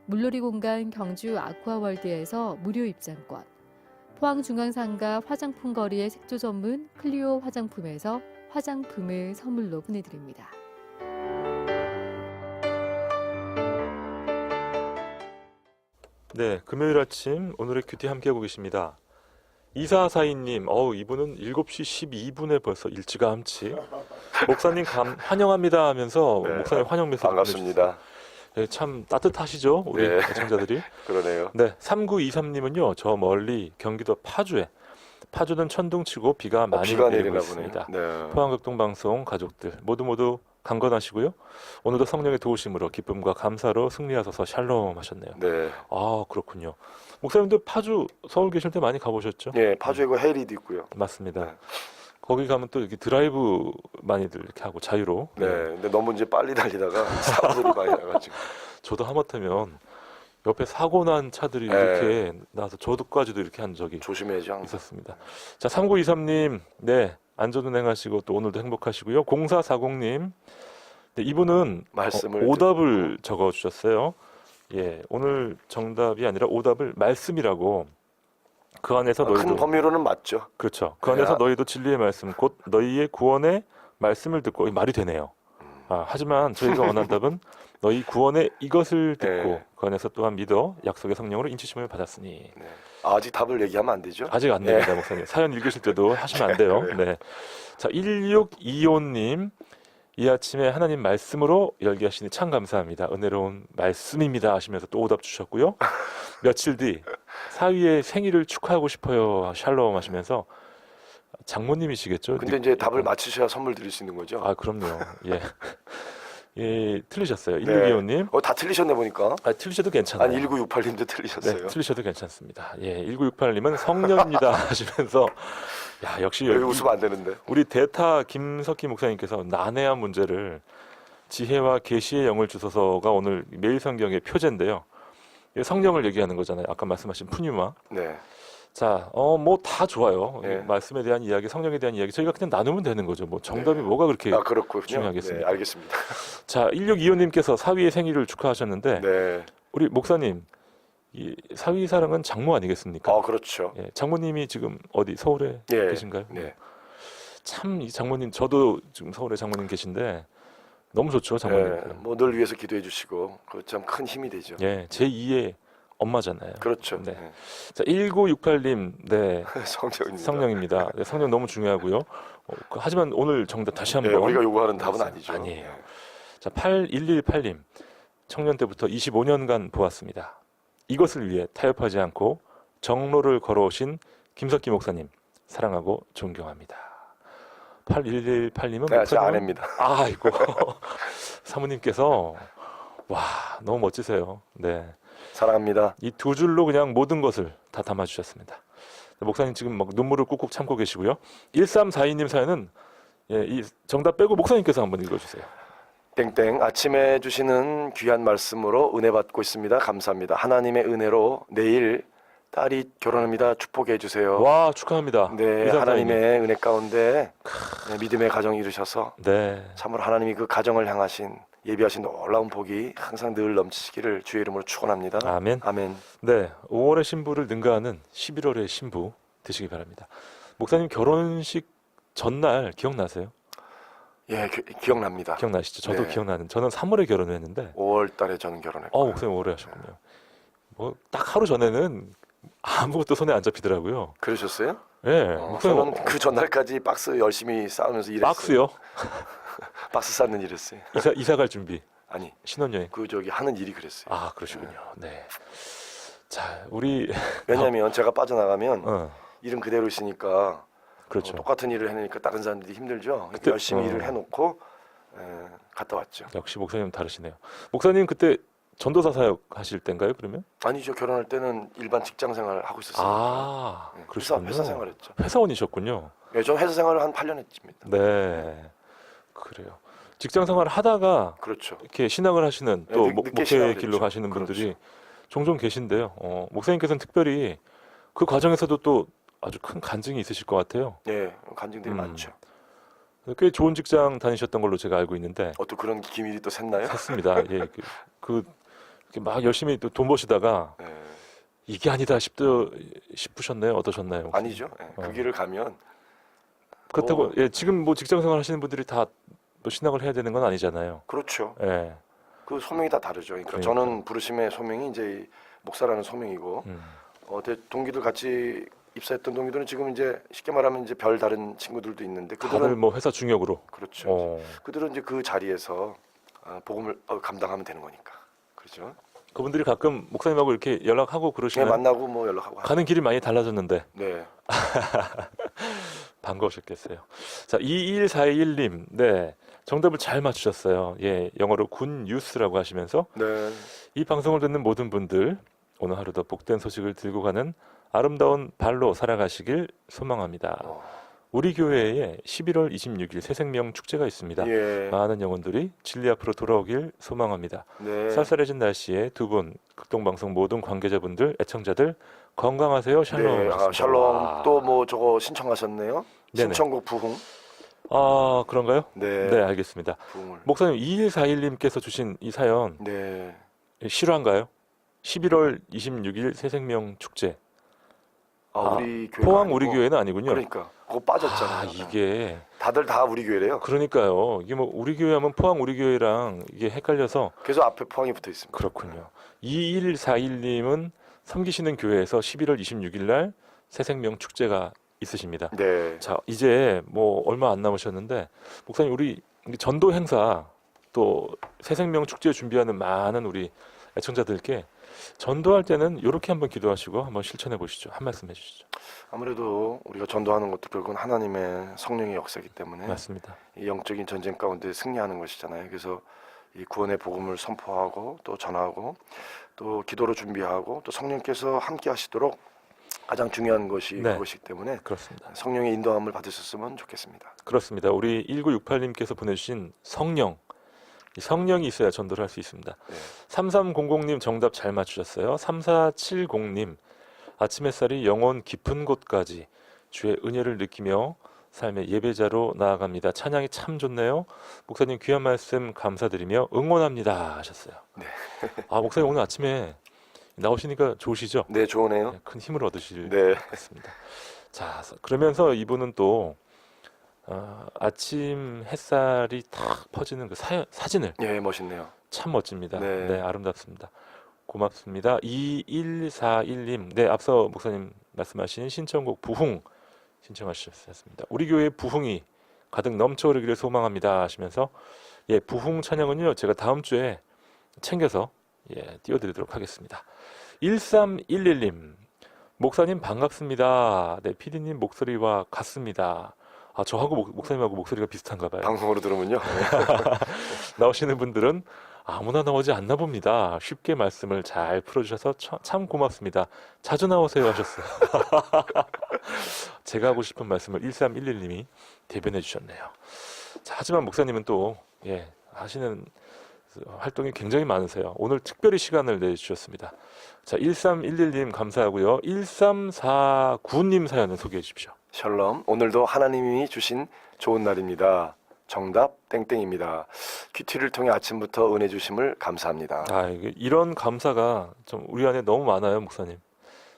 물놀이 공간 경주 아쿠아월드에서 무료 입장권, 포항중앙상가 화장품 거리의 색조 전문 클리오 화장품에서 화장품을 선물로 보내드립니다. 네, 금요일 아침 오늘의 큐티 함께하고 계십니다. 2442님, 이분은 7시 12분에 벌써 일찌감치 목사님 환영합니다 하면서 네, 목사님 환영 메시지 반갑습니다. 네, 참 따뜻하시죠? 우리 네. 애청자들이. 그러네요. 네, 3923님은요. 저 멀리 경기도 파주는 천둥치고 비가 많이 비가 내리고 내리나 있습니다. 보네요. 네. 포항극동방송 가족들 모두 강건하시고요. 오늘도 성령의 도우심으로 기쁨과 감사로 승리하소서 샬롬 하셨네요. 네. 아, 그렇군요. 목사님도 파주 서울 계실 때 많이 가보셨죠? 예, 파주에 그 헤리도 있고요. 맞습니다. 네. 거기 가면 또 이렇게 드라이브 많이들 이렇게 하고 자유로. 네. 근데 너무 이제 빨리 달리다가 사고들이 많이 나가지고. 저도 하마터면 옆에 사고 난 차들이 네. 이렇게 나서 저도까지도 이렇게 한 적이 조심해야죠. 항상. 있었습니다. 자, 3923님, 네, 안전운행하시고 또 오늘도 행복하시고요. 0440님, 네, 이분은 말씀을 오답을 적어주셨어요. 예, 오늘 정답이 아니라 오답을 말씀이라고. 그 안에서 큰 너희도 범위로는 맞죠. 그렇죠. 그 네, 안에서 아. 너희도 진리의 말씀, 곧 너희의 구원의 말씀을 듣고 말이 되네요. 하지만 저희가 원한 답은 너희 구원의 이것을 듣고 네. 그 안에서 또한 믿어 약속의 성령으로 인치심을 받았으니. 네. 아직 답을 얘기하면 안 되죠. 아직 안 됩니다, 목사님. 사연 읽으실 때도 하시면 안 돼요. 그래요. 네. 자, 1625님. 이 아침에 하나님 말씀으로 열게 하시니 참 감사합니다. 은혜로운 말씀입니다 하시면서 또 오답 주셨고요. 며칠 뒤 사위의 생일을 축하하고 싶어요. 샬롬 하시면서 장모님이시겠죠? 근데 이제 답을 맞히셔야 선물 드릴 수 있는 거죠. 아, 그럼요. 예. 예, 틀리셨어요. 네. 1625님. 다 틀리셨네 보니까. 아, 틀리셔도 괜찮아요. 아니 1968님도 틀리셨어요. 네, 틀리셔도 괜찮습니다. 예, 1968님은 성령입니다 하시면서 야, 역시 여기 웃으면 안 되는데. 우리 대타 김석희 목사님께서 난해한 문제를 지혜와 계시의 영을 주소서가 오늘 매일 성경의 표제인데요. 이게 성령을 얘기하는 거잖아요. 아까 말씀하신 푸뉴마. 네. 자, 뭐 다 좋아요. 네. 말씀에 대한 이야기, 성령에 대한 이야기 저희가 그냥 나누면 되는 거죠. 뭐 정답이 네. 뭐가 그렇게 아 그렇군요. 중요하겠습니다. 네, 알겠습니다. 자, 1625님께서 사위의 생일을 축하하셨는데 네. 우리 목사님 이 사위 사랑은 장모 아니겠습니까? 그렇죠. 예, 장모님이 지금 어디 서울에 예. 계신가요? 네. 참 이 장모님 저도 지금 서울에 장모님 계신데 너무 좋죠 장모님. 뭐늘 위해서 기도해 주시고 그 참 큰 힘이 되죠. 예, 제 2의 엄마잖아요. 그렇죠. 네. 자, 1968님, 네, 성령입니다. 성령입니다. 네, 성령 너무 중요하고요. 하지만 오늘 정답 다시 한번 네, 우리가 요구하는 답은 그래서 아니죠. 아니에요. 자, 8118님, 청년 때부터 25년간 보았습니다. 이것을 위해 타협하지 않고 정로를 걸어오신 김석기 목사님 사랑하고 존경합니다. 8118님은 네, 제 아내입니다. 아이고 사모님께서 와 너무 멋지세요. 네, 사랑합니다. 이 두 줄로 그냥 모든 것을 다 담아주셨습니다. 목사님 지금 막 눈물을 꾹꾹 참고 계시고요. 1342님 사연은 예, 이 정답 빼고 목사님께서 한번 읽어주세요. 땡땡 아침에 주시는 귀한 말씀으로 은혜 받고 있습니다. 감사합니다. 하나님의 은혜로 내일 딸이 결혼합니다. 축복해 주세요. 와 축하합니다. 네, 1342님. 하나님의 은혜 가운데 믿음의 가정 이루셔서 네. 참으로 하나님이 그 가정을 향하신 예비하신 놀라운 복이 항상 늘 넘치시기를 주의 이름으로 축원합니다. 아멘. 아멘. 네, 5월의 신부를 능가하는 11월의 신부 되시기 바랍니다. 목사님 결혼식 전날 기억나세요? 예, 기억납니다. 기억나시죠? 저도 네. 기억나는. 저는 3월에 결혼했는데 5월 달에 저는 결혼했고. 목사님 오래 하셨군요. 뭐 딱 하루 전에는 아무것도 손에 안 잡히더라고요. 그러셨어요? 예. 목사님 저는 그 전날까지 박스 열심히 쌓으면서 일했어요. 박스요? 박스 쌓는 일했어요. 이사 갈 준비. 아니, 신혼여행. 그 저기 하는 일이 그랬어요. 아, 그러시군요. 네. 자, 우리 왜냐하면 제가 빠져나가면 어, 일은 그대로 있으니까 그렇죠. 똑같은 일을 해내니까 다른 사람들이 힘들죠. 그러니까 그때- 열심히 일을 해놓고 갔다 왔죠. 역시 목사님 다르시네요. 목사님 그때 전도사 사역 하실 때인가요, 그러면? 아니죠. 결혼할 때는 일반 직장 생활 하고 있었어요. 아, 네, 그러시군요. 회사 생활했죠. 회사원이셨군요. 네, 전 회사 생활을 한 8년 했습니다. 네. 그래요. 직장 생활을 하다가 그렇죠. 이렇게 신앙을 하시는 네, 또 늦게 목회 신앙을 길로 했죠. 가시는 분들이 그렇죠. 종종 계신데요. 목사님께서는 특별히 그 과정에서도 또 아주 큰 간증이 있으실 것 같아요. 네, 간증들이 많죠. 꽤 좋은 직장 다니셨던 걸로 제가 알고 있는데 또 그런 기밀이 또 샜나요? 샀습니다. 예, 이렇게 막 열심히 또 돈 버시다가 네, 이게 아니다 싶으셨나요? 어떠셨나요? 혹시? 아니죠. 네, 그 길을 가면 그렇다고 예, 지금 뭐 직장 생활 하시는 분들이 다 또 신학을 해야 되는 건 아니잖아요. 그렇죠. 예. 그 소명이 다 다르죠. 그러니까 저는 부르심의 소명이 이제 목사라는 소명이고 동기들 같이 입사했던 동기들은 지금 이제 쉽게 말하면 이제 별 다른 친구들도 있는데 다들 그들은 뭐 회사 중역으로. 그렇죠. 그들은 이제 그 자리에서 복음을 감당하면 되는 거니까. 그렇죠. 그분들이 가끔 목사님하고 이렇게 연락하고 그냥 그러시면 만나고 뭐 연락하고 가는 길이 많이 달라졌는데 네. 반가우셨겠어요. 자, 21421님. 네. 정답을 잘 맞추셨어요. 예, 영어로 군 뉴스라고 하시면서 네. 이 방송을 듣는 모든 분들 오늘 하루도 복된 소식을 들고 가는 아름다운 발로 살아가시길 소망합니다. 어, 우리 교회에 11월 26일 새생명 축제가 있습니다. 예. 많은 영혼들이 진리 앞으로 돌아오길 소망합니다. 네. 쌀쌀해진 날씨에 두 분 극동방송 모든 관계자분들, 애청자들 건강하세요. 샬롬. 네. 아, 하셨습니다. 샬롬. 와. 또 뭐 저거 신청하셨네요. 네네. 신청곡 부흥. 아, 그런가요? 네. 네, 알겠습니다. 부흥을. 목사님 2141님께서 주신 이 사연 네. 실화인가요? 11월 26일 새생명 축제. 아, 아, 우리 교회 포항 우리 교회는 아니군요. 그러니까 그거 빠졌잖아요. 아, 이게 다들 다 우리 교회래요. 그러니까요. 이게 뭐 우리 교회 하면 포항 우리 교회랑 이게 헷갈려서 그래서 앞에 포항이 붙어 있습니다. 그렇군요. 2141님은 섬기시는 교회에서 11월 26일 날 새생명 축제가 있으십니다. 네. 자, 이제 뭐 얼마 안 남으셨는데 목사님 우리 전도 행사 또 새생명 축제 준비하는 많은 우리 애청자들께 전도할 때는 이렇게 한번 기도하시고 한번 실천해 보시죠. 한 말씀 해주시죠. 아무래도 우리가 전도하는 것도 결국은 하나님의 성령의 역사이기 때문에 맞습니다. 이 영적인 전쟁 가운데 승리하는 것이잖아요. 그래서 이 구원의 복음을 선포하고 또 전하고 또 기도로 준비하고 또 성령께서 함께 하시도록 가장 중요한 것이 네. 그것이기 때문에 그렇습니다. 성령의 인도함을 받으셨으면 좋겠습니다. 그렇습니다. 우리 1968님께서 보내주신 성령. 이 성령이 있어야 전도를 할 수 있습니다. 네. 3300님 정답 잘 맞추셨어요. 3470님 아침 햇살이 영혼 깊은 곳까지 주의 은혜를 느끼며 삶의 예배자로 나아갑니다. 찬양이 참 좋네요. 목사님 귀한 말씀 감사드리며 응원합니다 하셨어요. 네. 아, 목사님 오늘 아침에 나오시니까 좋으시죠? 네, 좋으네요. 네, 큰 힘을 얻으실 네. 것 같습니다. 자, 그러면서 이분은 또 아침 햇살이 탁 퍼지는 그 사진을 예, 멋있네요. 참 멋집니다. 네. 네, 아름답습니다. 고맙습니다. 2141님, 네, 앞서 목사님 말씀하신 신청곡 부흥 신청하셨습니다. 우리 교회 부흥이 가득 넘쳐 흐르기를 소망합니다 하시면서 예, 부흥 찬양은요 제가 다음 주에 챙겨서 예, 띄워드리도록 하겠습니다. 1311님, 목사님 반갑습니다. 네, PD님 목소리와 같습니다. 아, 저하고 목사님하고 목소리가 비슷한가 봐요. 방송으로 들으면요. 나오시는 분들은 아무나 나오지 않나 봅니다. 쉽게 말씀을 잘 풀어주셔서 참 고맙습니다. 자주 나오세요 하셨어요. 제가 하고 싶은 말씀을 1311님이 대변해 주셨네요. 자, 하지만 목사님은 또 예, 하시는 활동이 굉장히 많으세요. 오늘 특별히 시간을 내주셨습니다. 자, 1311님 감사하고요. 1349님 사연을 소개해 주십시오. 샬롬. 오늘도 하나님이 주신 좋은 날입니다. 정답 땡땡입니다. 큐티를 통해 아침부터 은혜 주심을 감사합니다. 아, 이런 감사가 좀 우리 안에 너무 많아요, 목사님.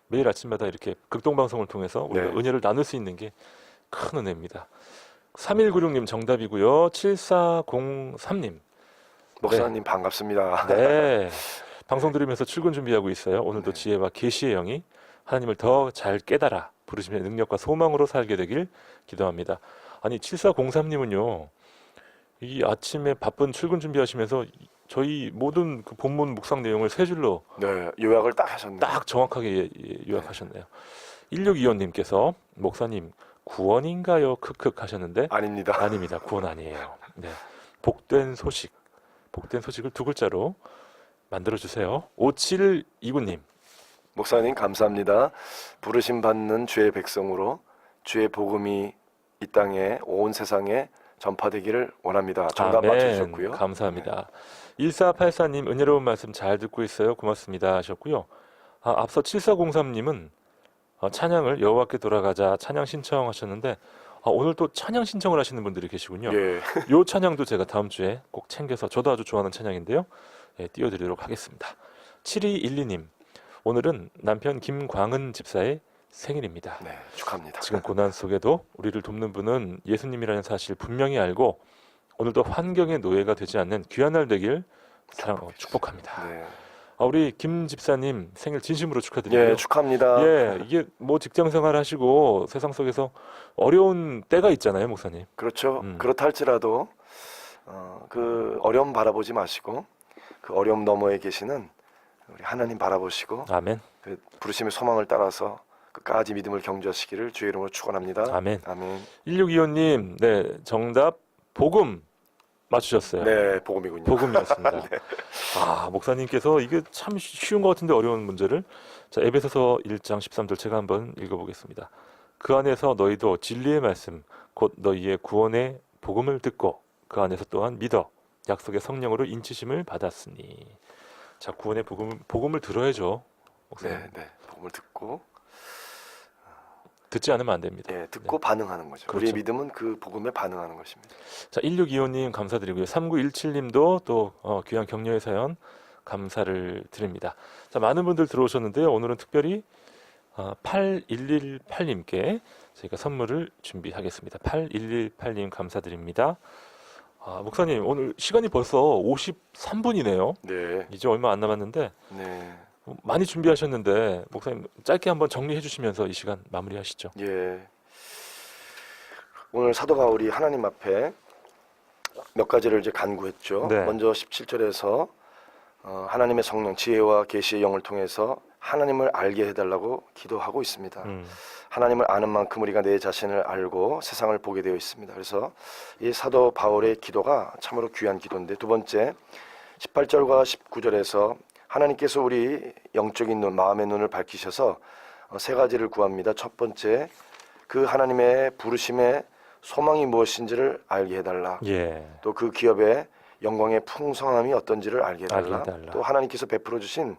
매일 아침마다 이렇게 극동방송을 통해서 우리가 네. 은혜를 나눌 수 있는 게 큰 은혜입니다. 3196님 정답이고요. 7403님. 목사님 반갑습니다. 네. 방송 들으면서 출근 준비하고 있어요. 오늘도 네. 지혜와 계시의 영이 하나님을 더 잘 깨달아 부르심의 능력과 소망으로 살게 되길 기도합니다. 아니 7403님은요. 이 아침에 바쁜 출근 준비하시면서 저희 모든 그 본문 묵상 내용을 세 줄로 네, 요약을 딱 하셨네요. 딱 정확하게 요약하셨네요. 1625님께서 목사님 구원인가요? 크크 하셨는데 아닙니다. 아닙니다. 구원 아니에요. 네. 복된 소식을 두 글자로 만들어 주세요. 5729님. 목사님 감사합니다. 부르심 받는 주의 백성으로 주의 복음이 이 땅에 온 세상에 전파되기를 원합니다. 정답 아멘. 맞춰주셨고요. 감사합니다. 1484님 은혜로운 말씀 잘 듣고 있어요. 고맙습니다 하셨고요. 앞서 7403님은 찬양을 여호와께 돌아가자 찬양 신청하셨는데 오늘 또 찬양 신청을 하시는 분들이 계시군요. 예. 요 찬양도 제가 다음 주에 꼭 챙겨서 저도 아주 좋아하는 찬양인데요. 예, 띄워드리도록 하겠습니다. 7212님 오늘은 남편 김광은 집사의 생일입니다. 네, 축하합니다. 지금 고난 속에도 우리를 돕는 분은 예수님이라는 사실 분명히 알고 오늘도 환경의 노예가 되지 않는 귀한 날 되길 축복합니다. 네. 우리 김 집사님 생일 진심으로 축하드리고요. 예, 축하합니다. 예, 이게 뭐 직장 생활 하시고 세상 속에서 어려운 때가 있잖아요, 목사님. 그렇죠. 음. 그렇다 할지라도 그 어려움 바라보지 마시고 그 어려움 너머에 계시는 우리 하나님 바라보시고 아멘. 그 부르심의 소망을 따라서 끝까지 믿음을 경주하시기를 주의 이름으로 축원합니다. 아멘. 아멘. 1625님, 네, 정답 복음. 맞추셨어요. 네, 복음이군요. 복음이었습니다. 아, 목사님께서 이게 참 쉬운 것 같은데 어려운 문제를 자, 에베소서 1장 13절 제가 한번 읽어보겠습니다. 그 안에서 너희도 진리의 말씀 곧 너희의 구원의 복음을 듣고 그 안에서 또한 믿어 약속의 성령으로 인치심을 받았으니. 자, 구원의 복음을 들어야죠. 목사님. 네, 네, 복음을 듣고 듣지 않으면 안 됩니다. 듣고 반응하는 거죠. 그렇죠. 우리의 믿음은 그 복음에 반응하는 것입니다. 자, 1625님 감사드리고요. 3917님도 또 귀한 격려의 사연 감사를 드립니다. 자, 많은 분들 들어오셨는데요. 오늘은 특별히 8118님께 저희가 선물을 준비하겠습니다. 8118님 감사드립니다. 목사님, 오늘 시간이 벌써 53분이네요. 네, 이제 얼마 안 남았는데 네, 많이 준비하셨는데 목사님 짧게 한번 정리해 주시면서 이 시간 마무리하시죠. 예. 오늘 사도 바울이 하나님 앞에 몇 가지를 이제 간구했죠. 네. 먼저 17절에서 하나님의 성령, 지혜와 계시의 영을 통해서 하나님을 알게 해달라고 기도하고 있습니다. 하나님을 아는 만큼 우리가 내 자신을 알고 세상을 보게 되어 있습니다. 그래서 이 사도 바울의 기도가 참으로 귀한 기도인데, 두 번째 18절과 19절에서 하나님께서 우리 영적인 눈, 마음의 눈을 밝히셔서 세 가지를 구합니다. 첫 번째, 그 하나님의 부르심의 소망이 무엇인지를 알게 해달라. 예. 또 그 기업의 영광의 풍성함이 어떤지를 알게 해달라. 알게 해달라. 또 하나님께서 베풀어 주신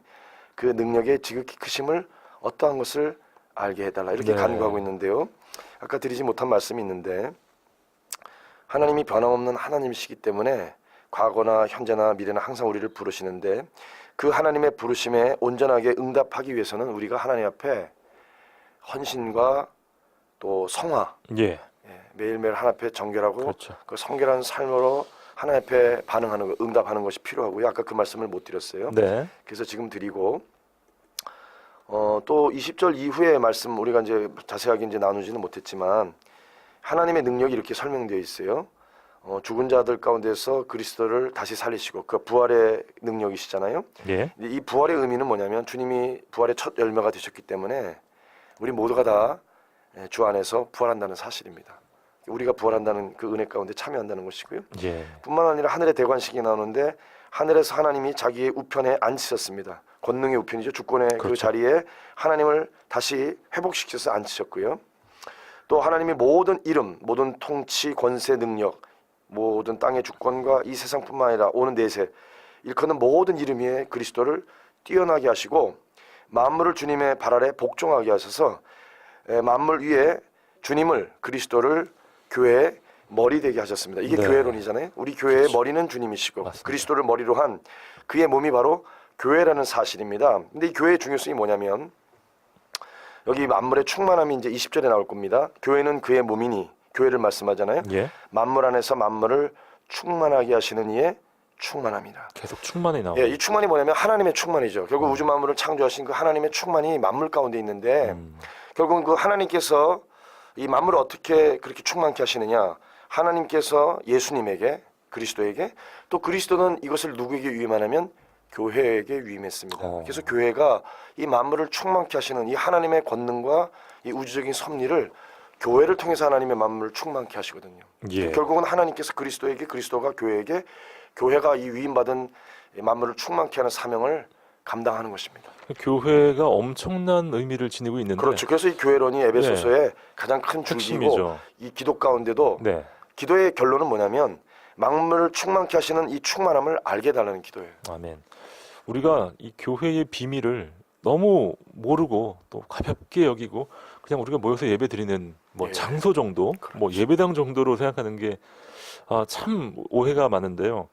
그 능력의 지극히 크심을 어떠한 것을 알게 해달라. 이렇게 네. 간구하고 있는데요. 아까 드리지 못한 말씀이 있는데, 하나님이 변함없는 하나님이시기 때문에 과거나 현재나 미래나 항상 우리를 부르시는데, 그 하나님의 부르심에 온전하게 응답하기 위해서는 우리가 하나님 앞에 헌신과 또 성화, 예. 매일매일 하나님 앞에 정결하고 그렇죠. 그 성결한 삶으로 하나님 앞에 반응하는 것, 응답하는 것이 필요하고요. 아까 그 말씀을 못 드렸어요. 네. 그래서 지금 드리고, 또 20절 이후의 말씀 우리가 이제 자세하게 이제 나누지는 못했지만 하나님의 능력이 이렇게 설명되어 있어요. 죽은 자들 가운데서 그리스도를 다시 살리시고, 그 부활의 능력이시잖아요. 예. 이 부활의 의미는 뭐냐면 주님이 부활의 첫 열매가 되셨기 때문에 우리 모두가 다 주 안에서 부활한다는 사실입니다. 우리가 부활한다는 그 은혜 가운데 참여한다는 것이고요. 예. 뿐만 아니라 하늘의 대관식이 나오는데, 하늘에서 하나님이 자기의 우편에 앉히셨습니다. 권능의 우편이죠. 주권의 그 그렇죠. 자리에 하나님을 다시 회복시켜서 앉히셨고요. 또 하나님이 모든 이름, 모든 통치, 권세, 능력, 모든 땅의 주권과 이 세상뿐만 아니라 오는 내세 일컫는 모든 이름 위에 그리스도를 뛰어나게 하시고, 만물을 주님의 발 아래 복종하게 하셔서 만물 위에 주님을, 그리스도를 교회의 머리 되게 하셨습니다. 이게 네. 교회론이잖아요. 우리 교회의 그렇죠. 머리는 주님이시고 맞습니다. 그리스도를 머리로 한 그의 몸이 바로 교회라는 사실입니다. 근데 이 교회의 중요성이 뭐냐면, 여기 만물의 충만함이 이제 20절에 나올 겁니다. 교회는 그의 몸이니, 교회를 말씀하잖아요. 예. 만물 안에서 만물을 충만하게 하시는 이의 충만함이라. 계속 충만히 나오고. 이 충만이 뭐냐면 하나님의 충만이죠. 결국 우주 만물을 창조하신 그 하나님의 충만이 만물 가운데 있는데, 결국은 그 하나님께서 이 만물을 어떻게 그렇게 충만케 하시느냐? 하나님께서 예수님에게, 그리스도에게, 또 그리스도는 이것을 누구에게 위임하냐면 교회에게 위임했습니다. 그래서 교회가 이 만물을 충만케 하시는 이 하나님의 권능과 이 우주적인 섭리를 교회를 통해서 하나님의 만물을 충만케 하시거든요. 예. 결국은 하나님께서 그리스도에게, 그리스도가 교회에게, 교회가 이 위임받은 만물을 충만케 하는 사명을 감당하는 것입니다. 교회가 엄청난 의미를 지니고 있는데. 그렇죠. 그래서 이 교회론이 에베소서의 가장 큰 줄기고, 핵심이죠. 이 기도 가운데도 네. 기도의 결론은 뭐냐면 만물을 충만케 하시는 이 충만함을 알게 해달라는 기도예요. 아멘. 우리가 이 교회의 비밀을 너무 모르고 또 가볍게 여기고 그냥 우리가 모여서 예배 드리는 뭐 예. 장소 정도, 뭐 예배당 정도로 생각하는 게 참 오해가 많은데요.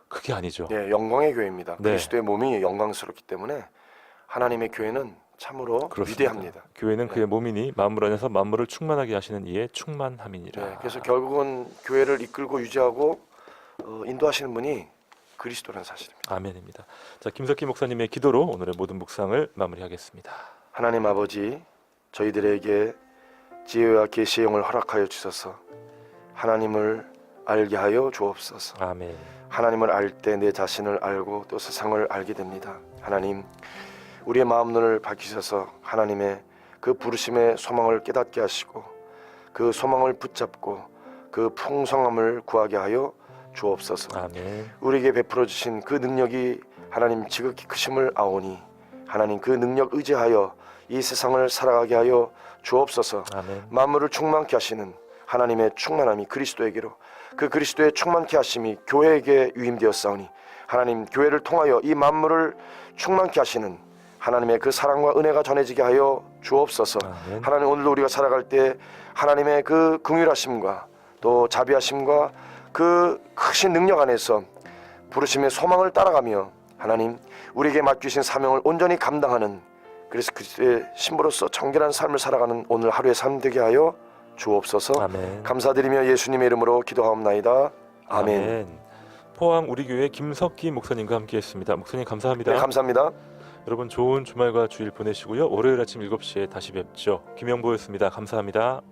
그게 아니죠. 네, 영광의 교회입니다. 네. 그리스도의 몸이 영광스럽기 때문에 하나님의 교회는 참으로 그렇습니다. 위대합니다. 교회는 그의 몸이니 만물 안에서 만물을 충만하게 하시는 이의 충만함이니라. 네, 그래서 결국은 교회를 이끌고 유지하고 인도하시는 분이 그리스도라는 사실입니다. 아멘입니다. 자, 김석희 목사님의 기도로 오늘의 모든 묵상을 마무리하겠습니다. 하나님 아버지, 저희들에게 지혜와 계시의 영을 허락하여 주셔서 하나님을 알게 하여 주옵소서. 아멘. 하나님을 알 때 내 자신을 알고 또 세상을 알게 됩니다. 하나님, 우리의 마음 눈을 밝히셔서 하나님의 그 부르심의 소망을 깨닫게 하시고 그 소망을 붙잡고 그 풍성함을 구하게 하여 주옵소서. 아멘. 우리에게 베풀어 주신 그 능력이 하나님 지극히 크심을 아오니 하나님 그 능력 의지하여 이 세상을 살아가게 하여 주옵소서. 아멘. 만물을 충만케 하시는 하나님의 충만함이 그리스도에게로, 그 그리스도의 충만케 하심이 교회에게 유임되었사오니 하나님 교회를 통하여 이 만물을 충만케 하시는 하나님의 그 사랑과 은혜가 전해지게 하여 주옵소서. 아멘. 하나님 오늘도 우리가 살아갈 때 하나님의 그 긍휼하심과 또 자비하심과 그 크신 능력 안에서 부르심의 소망을 따라가며 하나님 우리에게 맡기신 사명을 온전히 감당하는 그래서 그리스도의 신부로서 정결한 삶을 살아가는 오늘 하루의 삶 되게 하여 주옵소서. 아멘. 감사드리며 예수님의 이름으로 기도하옵나이다. 아멘. 포항 우리 교회 김석기 목사님과 함께했습니다. 목사님 감사합니다. 네, 감사합니다. 여러분 좋은 주말과 주일 보내시고요. 월요일 아침 7시에 다시 뵙죠. 김영보였습니다. 감사합니다.